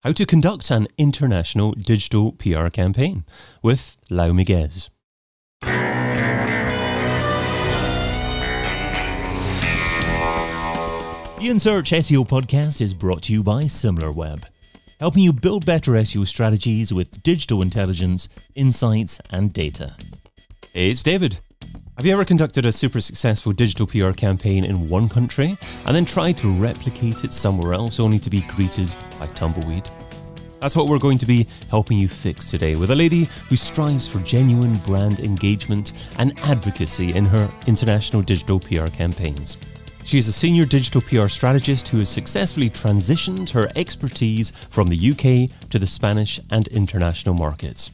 How to conduct an international digital PR campaign with Lau Miguez. The In Search SEO Podcast is brought to you by Similarweb, helping you build better SEO strategies with digital intelligence, insights, and data. Hey, it's David. Have you ever conducted a super successful digital PR campaign in one country and then tried to replicate it somewhere else only to be greeted by tumbleweed? That's what we're going to be helping you fix today with a lady who strives for genuine brand engagement and advocacy in her international digital PR campaigns. She is a senior digital PR strategist who has successfully transitioned her expertise from the UK to the Spanish and international markets.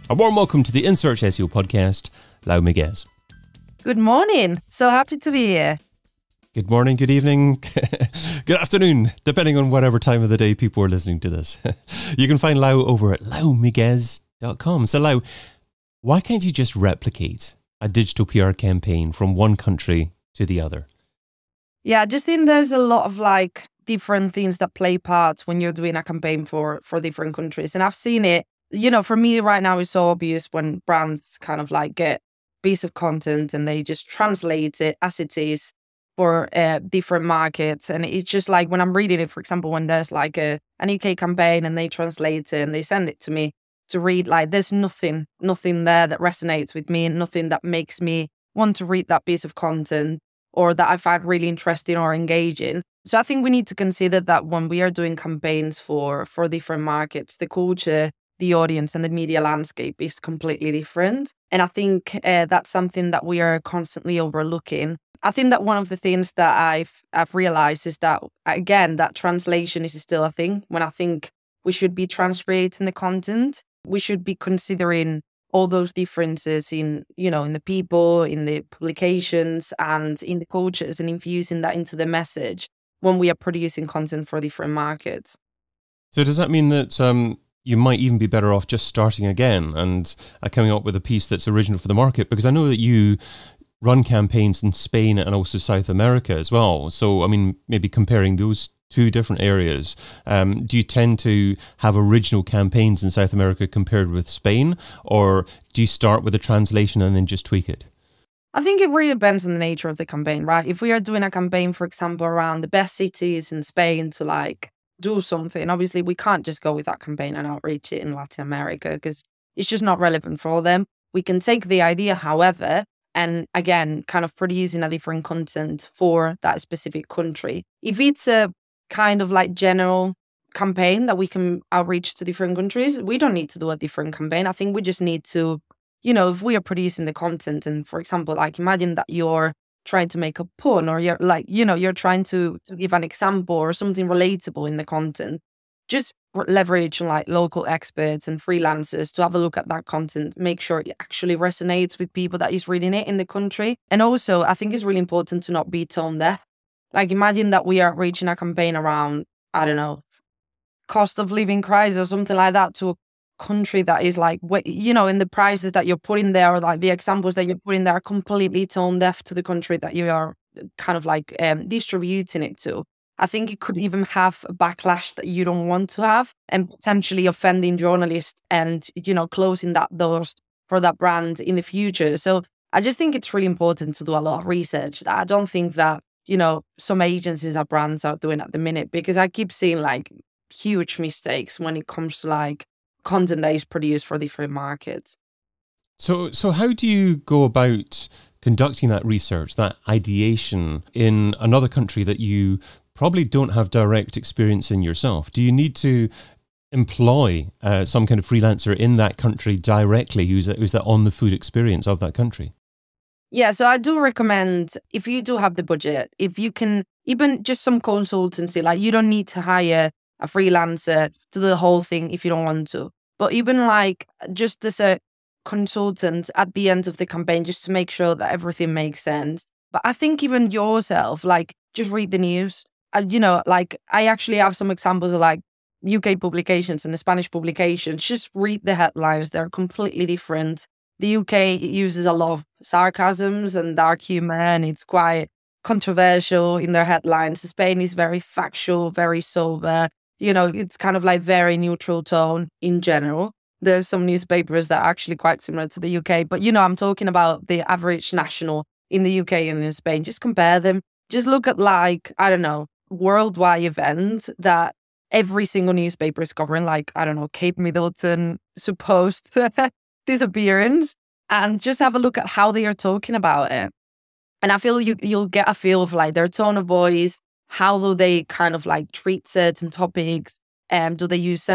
A warm welcome to the In Search SEO Podcast, Lau Miguez. Good morning. So happy to be here. Good morning, good evening, good afternoon, depending on whatever time of the day people are listening to this. You can find Lau over at laumiguez.com. So Lau, why can't you just replicate a digital PR campaign from one country to the other? Yeah, I just think there's a lot of different things that play parts when you're doing a campaign for different countries. And I've seen it, for me right now, it's so obvious when brands kind of get piece of content and they just translate it as it is for different markets. And it's just when I'm reading it, for example, when there's an UK campaign and they translate it and they send it to me to read, there's nothing there that resonates with me and nothing that makes me want to read that piece of content or that I find really interesting or engaging. So I think we need to consider that when we are doing campaigns for different markets, the culture, the audience and the media landscape is completely different. And I think that's something that we are constantly overlooking. I think that one of the things that I've realized is that, again, that translation is still a thing. When I think we should be translating the content, we should be considering all those differences in the people, in the publications and in the cultures and infusing that into the message when we are producing content for different markets. So does that mean that you might even be better off just starting again and coming up with a piece that's original for the market? Because I know that you run campaigns in Spain and also South America as well. So, maybe comparing those two different areas, do you tend to have original campaigns in South America compared with Spain? Or do you start with a translation and then just tweak it? I think it really depends on the nature of the campaign, right? If we are doing a campaign, for example, around the best cities in Spain to do something, obviously we can't just go with that campaign and outreach it in Latin America because it's just not relevant for them. We can take the idea, however, and again, kind of producing a different content for that specific country. If it's a kind of general campaign that we can outreach to different countries, we don't need to do a different campaign. I think we just need to, if we are producing the content and, for example, imagine that you're trying to make a pun or you're trying to give an example or something relatable in the content, just leverage local experts and freelancers to have a look at that content, make sure it actually resonates with people that is reading it in the country. And also, I think it's really important to not be tone deaf. Imagine that we are reaching a campaign around, I don't know, cost of living crisis or something like that to a country that is in the prices that you're putting there or the examples that you're putting there are completely tone deaf to the country that you are kind of distributing it to. I think it could even have a backlash that you don't want to have and potentially offending journalists and, closing that doors for that brand in the future. So I just think it's really important to do a lot of research that I don't think that, some agencies or brands are doing at the minute, because I keep seeing huge mistakes when it comes to content that is produced for different markets. So how do you go about conducting that research, that ideation in another country that you probably don't have direct experience in yourself? Do you need to employ some kind of freelancer in that country directly who's that on-the-foot experience of that country? Yeah, so I do recommend, if you do have the budget, if you can, even just some consultancy, you don't need to hire a freelancer to do the whole thing if you don't want to. But even just as a consultant at the end of the campaign, just to make sure that everything makes sense. But I think even yourself, just read the news. I actually have some examples of UK publications and the Spanish publications. Just read the headlines. They're completely different. The UK uses a lot of sarcasms and dark humor, and it's quite controversial in their headlines. Spain is very factual, very sober. It's kind of like very neutral tone in general. There's some newspapers that are actually quite similar to the UK, but I'm talking about the average national in the UK and in Spain. Just compare them. Just look at like, I don't know, worldwide event that every single newspaper is covering, like, I don't know, Kate Middleton supposed disappearance, and just have a look at how they are talking about it. And I feel you'll get a feel of like their tone of voice, how do they kind of like treat certain topics, do they use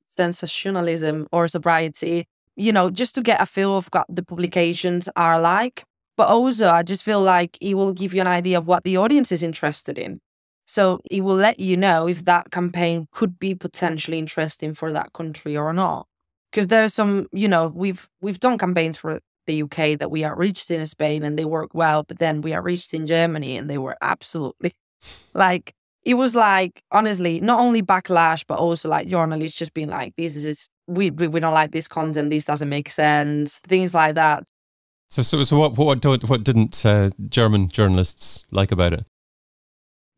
sensationalism or sobriety, just to get a feel of what the publications are like. But also, I just feel like it will give you an idea of what the audience is interested in. So it will let you know if that campaign could be potentially interesting for that country or not. Because there's some, we've done campaigns for the UK that we outreached in Spain and they work well, but then we outreached in Germany and they were absolutely like, it was like, honestly, not only backlash, but also like journalists just being like, we don't like this content, this doesn't make sense, things like that. So what didn't German journalists like about it?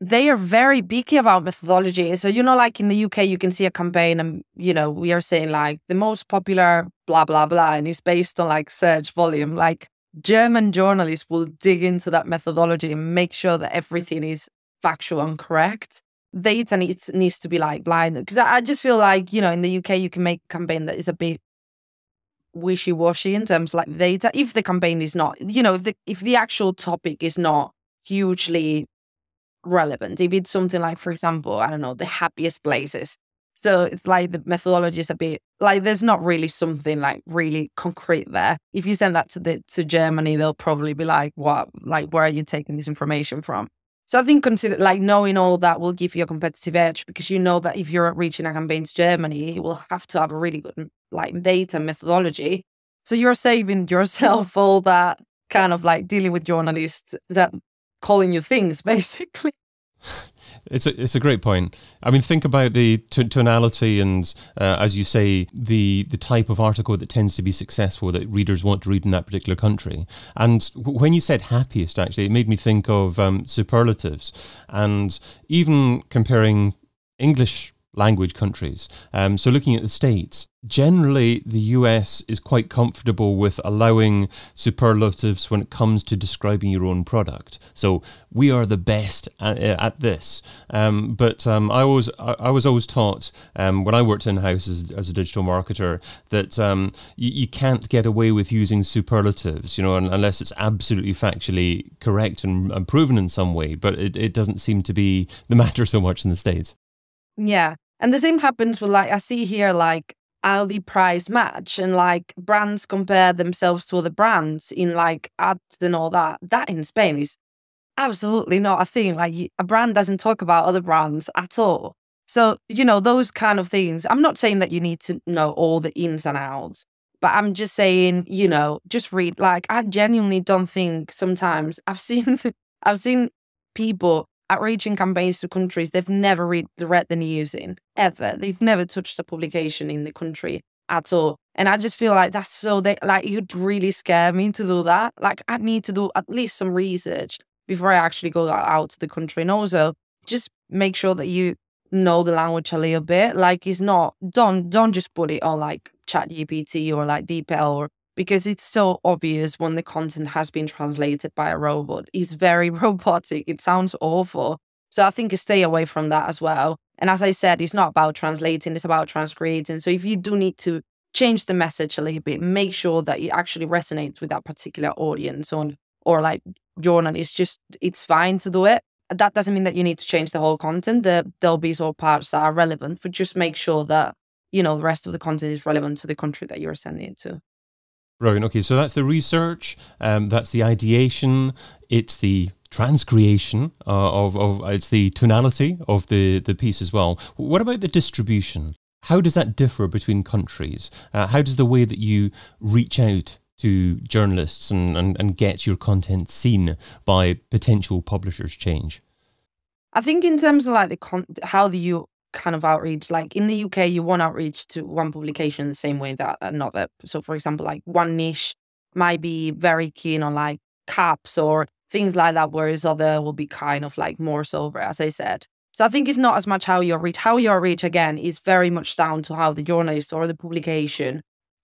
They are very picky about methodology. So, like in the UK, you can see a campaign and, we are saying like the most popular blah, blah, blah, and it's based on like search volume. Like German journalists will dig into that methodology and make sure that everything is factual and correct. Data needs to be like blind. Because I just feel like, in the UK, you can make a campaign that is a bit wishy-washy in terms of like data. If the campaign is not, if the actual topic is not hugely relevant, if it's something like, for example, I don't know, the happiest places, so it's like the methodology is a bit like there's not really something like really concrete there. If you send that to Germany, they'll probably be like, what, like, where are you taking this information from? So I think knowing all that will give you a competitive edge, because you know that if you're reaching a campaign to Germany, you will have to have a really good like data methodology. So you're saving yourself all that kind of like dealing with journalists that calling you things, basically. It's a great point. I mean, think about the tonality and, as you say, the type of article that tends to be successful that readers want to read in that particular country. And when you said happiest, actually, it made me think of superlatives, and even comparing English language countries. So looking at the States, generally the US is quite comfortable with allowing superlatives when it comes to describing your own product. So we are the best at this. But I was always taught when I worked in-house as a digital marketer that you can't get away with using superlatives, unless it's absolutely factually correct and proven in some way. But it doesn't seem to be the matter so much in the States. Yeah. And the same happens with like, I see here like Aldi price match, and like brands compare themselves to other brands in like ads and all that. That in Spain is absolutely not a thing. Like a brand doesn't talk about other brands at all. So, those kind of things. I'm not saying that you need to know all the ins and outs, but I'm just saying, just read. Like I genuinely don't think sometimes I've seen people outreaching campaigns to countries they've never read the news in, ever. They've never touched a publication in the country at all. And I just feel like that's so, it would really scare me to do that. Like I need to do at least some research before I actually go out to the country. And also just make sure that you know the language a little bit. Like it's not, don't just put it on like ChatGPT or like DeepL, because it's so obvious when the content has been translated by a robot. It's very robotic. It sounds awful. So I think stay away from that as well. And as I said, it's not about translating, it's about transcreating. So if you do need to change the message a little bit, make sure that it actually resonates with that particular audience or like journalists. It's fine to do it. That doesn't mean that you need to change the whole content. There'll be sort of parts that are relevant, but just make sure that, the rest of the content is relevant to the country that you're sending it to. Brilliant. Okay, so that's the research, that's the ideation, it's the transcreation it's the tonality of the piece as well. What about the distribution? How does that differ between countries? How does the way that you reach out to journalists and get your content seen by potential publishers change? I think in terms of like how do you kind of outreach, like in the UK, you won't outreach to one publication the same way that another. So for example, like one niche might be very keen on like caps or things like that, whereas other will be kind of like more sober, as I said. So I think it's not as much how you're reach. How you're reach, again, is very much down to how the journalist or the publication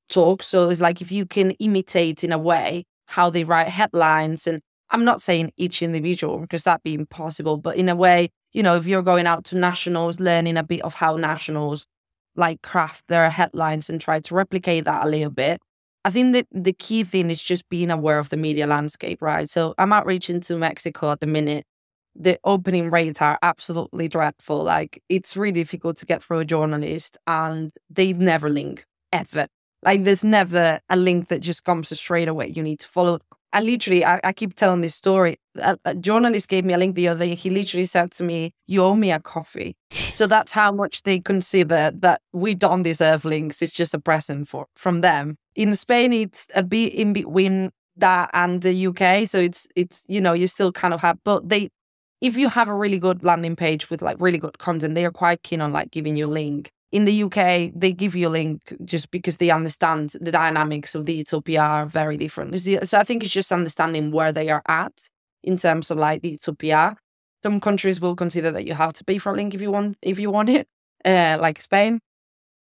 talks. So it's like if you can imitate in a way how they write headlines, and I'm not saying each individual because that'd be impossible, but in a way, if you're going out to nationals, learning a bit of how nationals like craft their headlines and try to replicate that a little bit. I think that the key thing is just being aware of the media landscape, right? So I'm outreaching to Mexico at the minute. The opening rates are absolutely dreadful. Like, it's really difficult to get through a journalist, and they never link, ever. Like, there's never a link that just comes straight away. You need to follow. I keep telling this story. A journalist gave me a link the other day. He literally said to me, "You owe me a coffee." So that's how much they consider that we don't deserve links. It's just a present from them. In Spain, it's a bit in between that and the UK. So it's you still kind of have, but if you have a really good landing page with like really good content, they are quite keen on like giving you a link. In the UK, they give you a link just because they understand the dynamics of digital PR very different. So I think it's just understanding where they are at in terms of like digital PR. Some countries will consider that you have to pay for a link if you want it, like Spain.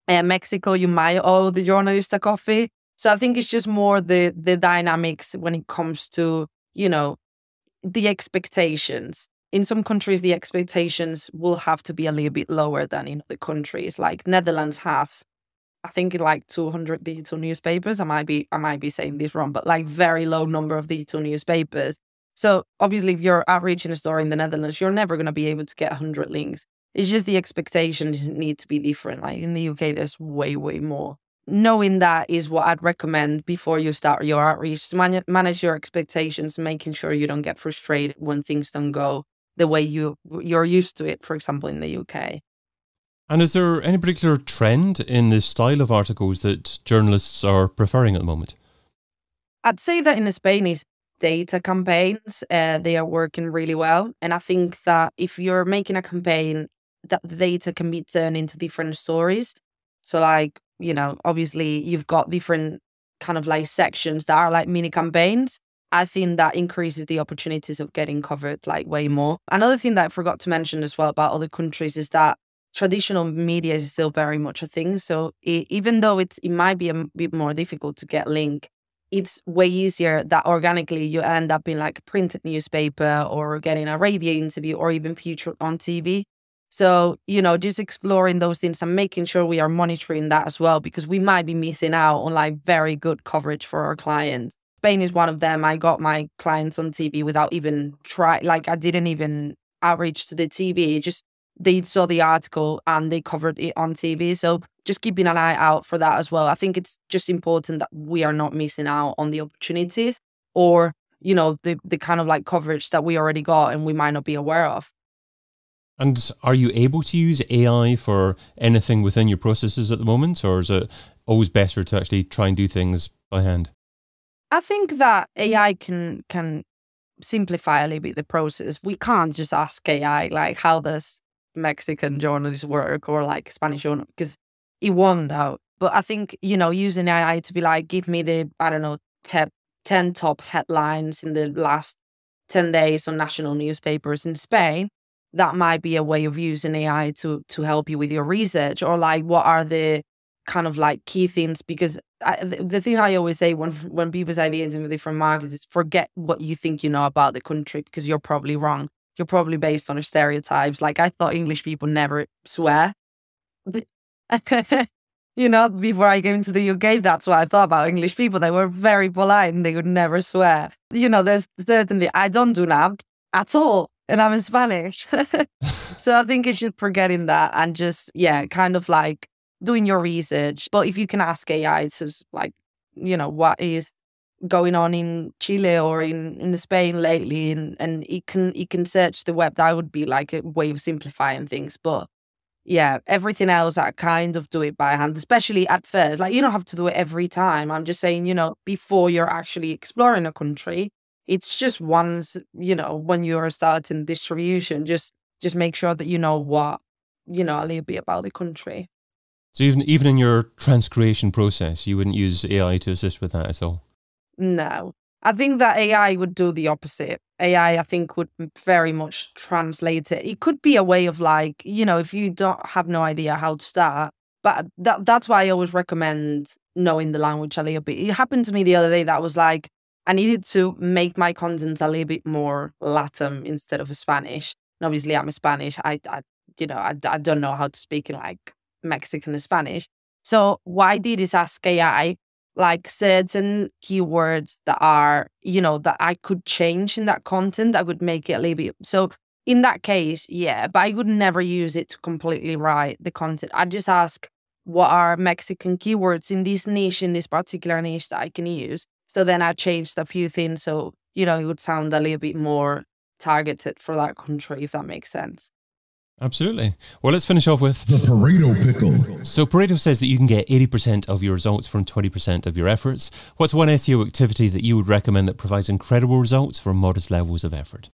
Mexico, you might owe the journalist a coffee. So I think it's just more the dynamics when it comes to, the expectations. In some countries, the expectations will have to be a little bit lower than in other countries. Like Netherlands has, I think, like 200 digital newspapers. I might be saying this wrong, but like very low number of digital newspapers. So obviously, if you're outreaching a store in the Netherlands, you're never going to be able to get 100 links. It's just the expectations need to be different. Like in the UK, there's way, way more. Knowing that is what I'd recommend before you start your outreach, to manage your expectations, making sure you don't get frustrated when things don't go the way you're used to it, for example, in the UK. And is there any particular trend in the style of articles that journalists are preferring at the moment? I'd say that in Spain is data campaigns. They are working really well. And I think that if you're making a campaign, that the data can be turned into different stories. So like, obviously you've got different kind of like sections that are like mini campaigns. I think that increases the opportunities of getting covered like way more. Another thing that I forgot to mention as well about other countries is that traditional media is still very much a thing. So even though it might be a bit more difficult to get link, it's way easier that organically you end up in like a printed newspaper or getting a radio interview or even featured on TV. So, just exploring those things and making sure we are monitoring that as well, because we might be missing out on like very good coverage for our clients. Spain is one of them. I got my clients on TV without even I didn't even outreach to the TV. Just they saw the article and they covered it on TV. So just keeping an eye out for that as well. I think it's just important that we are not missing out on the opportunities or, the kind of like coverage that we already got and we might not be aware of. And are you able to use AI for anything within your processes at the moment, or is it always better to actually try and do things by hand? I think that AI can simplify a little bit the process. We can't just ask AI, like, how does Mexican journalists work or like Spanish journal, because it won't know. But I think, using AI to be like, give me the, 10 top headlines in the last 10 days on national newspapers in Spain, that might be a way of using AI to help you with your research, or like, what are the kind of like key things, because the thing I always say when people say the interview with different markets is forget what you think you know about the country, because you're probably wrong. You're probably based on stereotypes. Like, I thought English people never swear. Before I came to the UK, that's what I thought about English people. They were very polite and they would never swear. There's certainly, I don't do that at all. And I'm in Spanish. So I think it's just forgetting that and just, kind of like doing your research. But if you can ask AI, it's just like, what is going on in Chile or in Spain lately, and it can search the web. That would be like a way of simplifying things. But everything else I kind of do it by hand, especially at first. Like, you don't have to do it every time. I'm just saying, before you're actually exploring a country, it's just once, when you're starting distribution, just make sure that what, a little bit about the country. So even in your transcreation process, you wouldn't use AI to assist with that at all? No, I think that AI would do the opposite. AI, I think, would very much translate it. It could be a way of like, if you don't have no idea how to start, but that's why I always recommend knowing the language a little bit. It happened to me the other day that was like, I needed to make my content a little bit more Latin instead of Spanish. And obviously I'm a Spanish. I don't know how to speak in like Mexican Spanish. So what I did is ask AI, like certain keywords that are, that I could change in that content that would make it a little bit. So in that case, yeah, but I would never use it to completely write the content. I'd just ask, what are Mexican keywords in this niche, in this particular niche that I can use? So then I changed a few things. So, it would sound a little bit more targeted for that country, if that makes sense. Absolutely. Well, let's finish off with the Pareto pickle. So Pareto says that you can get 80% of your results from 20% of your efforts. What's one SEO activity that you would recommend that provides incredible results for modest levels of effort?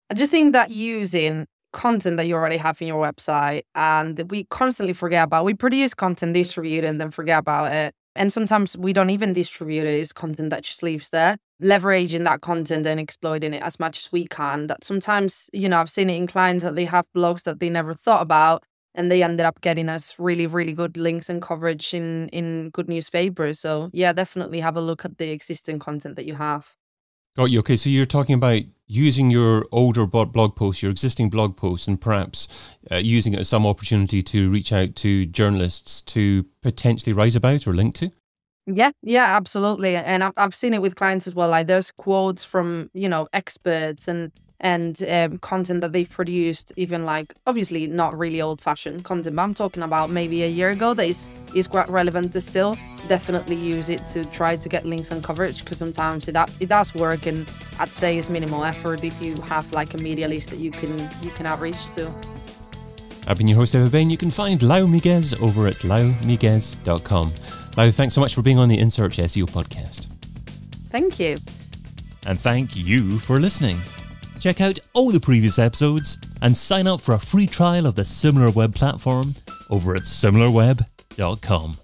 I just think that using content that you already have in your website, and we constantly forget about, we produce content, distribute it, and then forget about it. And sometimes we don't even distribute it. It's content that just leaves there. Leveraging that content and exploiting it as much as we can. That sometimes, I've seen it in clients that they have blogs that they never thought about, and they ended up getting us really, really good links and coverage in good newspapers. So yeah, definitely have a look at the existing content that you have. Got you. Okay, so you're talking about using your older blog posts, your existing blog posts, and perhaps using it as some opportunity to reach out to journalists to potentially write about or link to? Yeah, absolutely. And I've seen it with clients as well. Like there's quotes from, experts and content that they've produced, even like obviously not really old-fashioned content, but I'm talking about maybe a year ago that is quite relevant to still. Definitely use it to try to get links and coverage, because sometimes it does work, and I'd say it's minimal effort if you have like a media list that you can outreach to. I've been your host, David Bain. You can find Lau Miguez over at laumiguez.com. Lau, thanks so much for being on the In Search SEO podcast. Thank you. And thank you for listening. Check out all the previous episodes and sign up for a free trial of the Similarweb platform over at Similarweb.com.